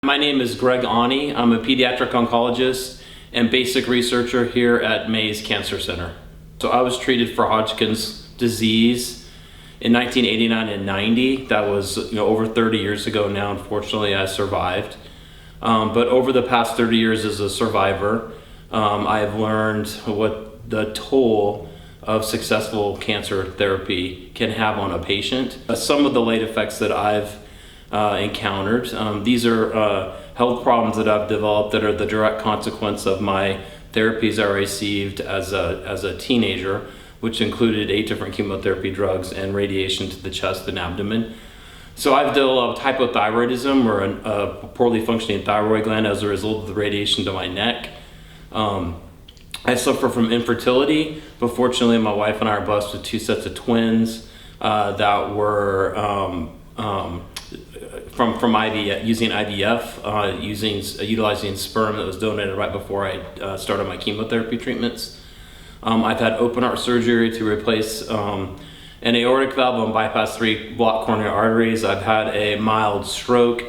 My name is Greg Aune. I'm a pediatric oncologist and basic researcher here at Mays Cancer Center. So I was treated for Hodgkin's disease in 1989 and 90. That was over 30 years ago now. Unfortunately, I survived. But over the past 30 years as a survivor, I've learned what the toll of successful cancer therapy can have on a patient. Some of the late effects that I've encountered. These are health problems that I've developed that are the direct consequence of my therapies I received as a teenager, which included 8 different chemotherapy drugs and radiation to the chest and abdomen. So I've developed hypothyroidism, or a poorly functioning thyroid gland, as a result of the radiation to my neck. I suffer from infertility, but fortunately my wife and I are blessed with 2 sets of twins that were from IVF, using IVF, utilizing sperm that was donated right before I started my chemotherapy treatments. I've had open heart surgery to replace an aortic valve and bypass 3 blocked coronary arteries. I've had a mild stroke.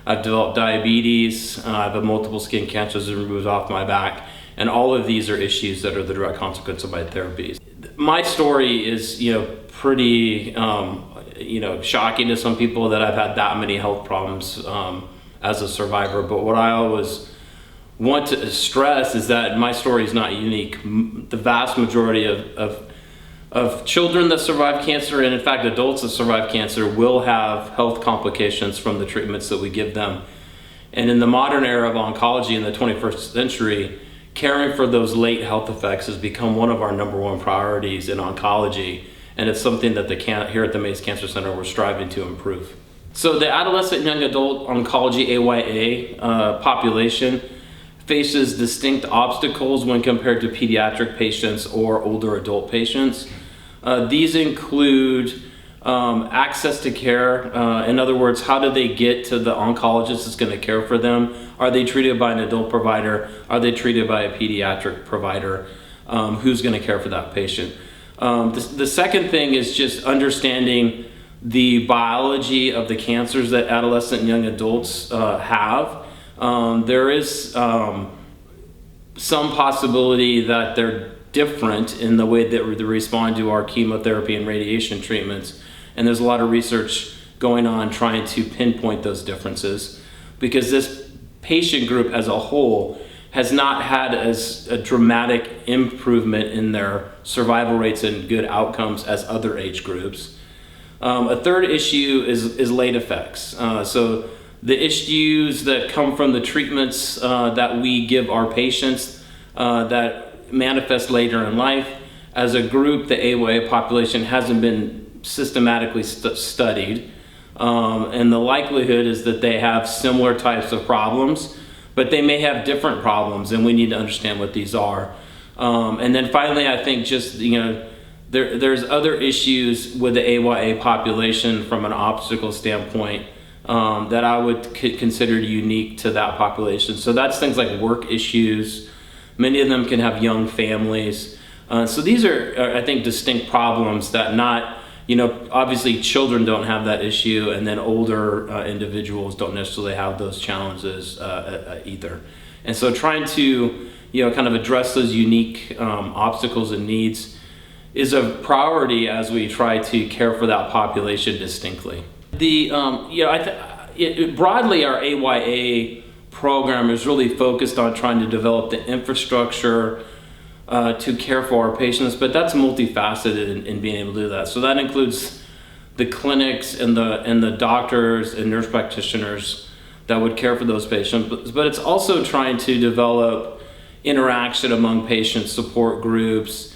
I've developed diabetes. I've had multiple skin cancers removed off my back. And all of these are issues that are the direct consequence of my therapies. My story is, pretty, shocking to some people that I've had that many health problems as a survivor. But what I always want to stress is that my story is not unique. The vast majority of children that survive cancer, and in fact adults that survive cancer, will have health complications from the treatments that we give them. And in the modern era of oncology in the 21st century, caring for those late health effects has become one of our #1 priorities in oncology, and it's something that here at the Mays Cancer Center we're striving to improve. So the adolescent young adult oncology AYA population faces distinct obstacles when compared to pediatric patients or older adult patients. These include access to care. In other words, how do they get to the oncologist that's going to care for them? Are they treated by an adult provider? Are they treated by a pediatric provider? Who's going to care for that patient? The second thing is just understanding the biology of the cancers that adolescent and young adults have. There is some possibility that they're different in the way that they respond to our chemotherapy and radiation treatments. And there's a lot of research going on trying to pinpoint those differences, because this patient group as a whole has not had as a dramatic improvement in their survival rates and good outcomes as other age groups. A third issue is late effects. So the issues that come from the treatments that we give our patients that manifest later in life. As a group, the AYA population hasn't been systematically studied, and the likelihood is that they have similar types of problems, but they may have different problems, and we need to understand what these are. And then finally, I think just there's other issues with the AYA population from an obstacle standpoint that I would consider unique to that population. So that's things like work issues. Many of them can have young families. So these are, I think, distinct problems that obviously children don't have that issue, and then older individuals don't necessarily have those challenges either. And so trying to, kind of address those unique obstacles and needs is a priority as we try to care for that population distinctly. Broadly, our AYA program is really focused on trying to develop the infrastructure to care for our patients, but that's multifaceted in being able to do that. So that includes the clinics and the doctors and nurse practitioners that would care for those patients, but it's also trying to develop interaction among patient support groups,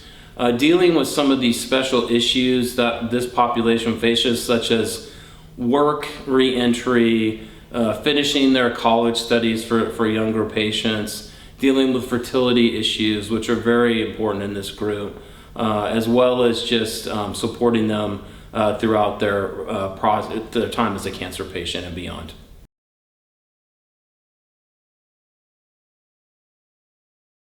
dealing with some of these special issues that this population faces, such as work re-entry, finishing their college studies for younger patients, dealing with fertility issues, which are very important in this group, as well as just supporting them throughout their time as a cancer patient and beyond.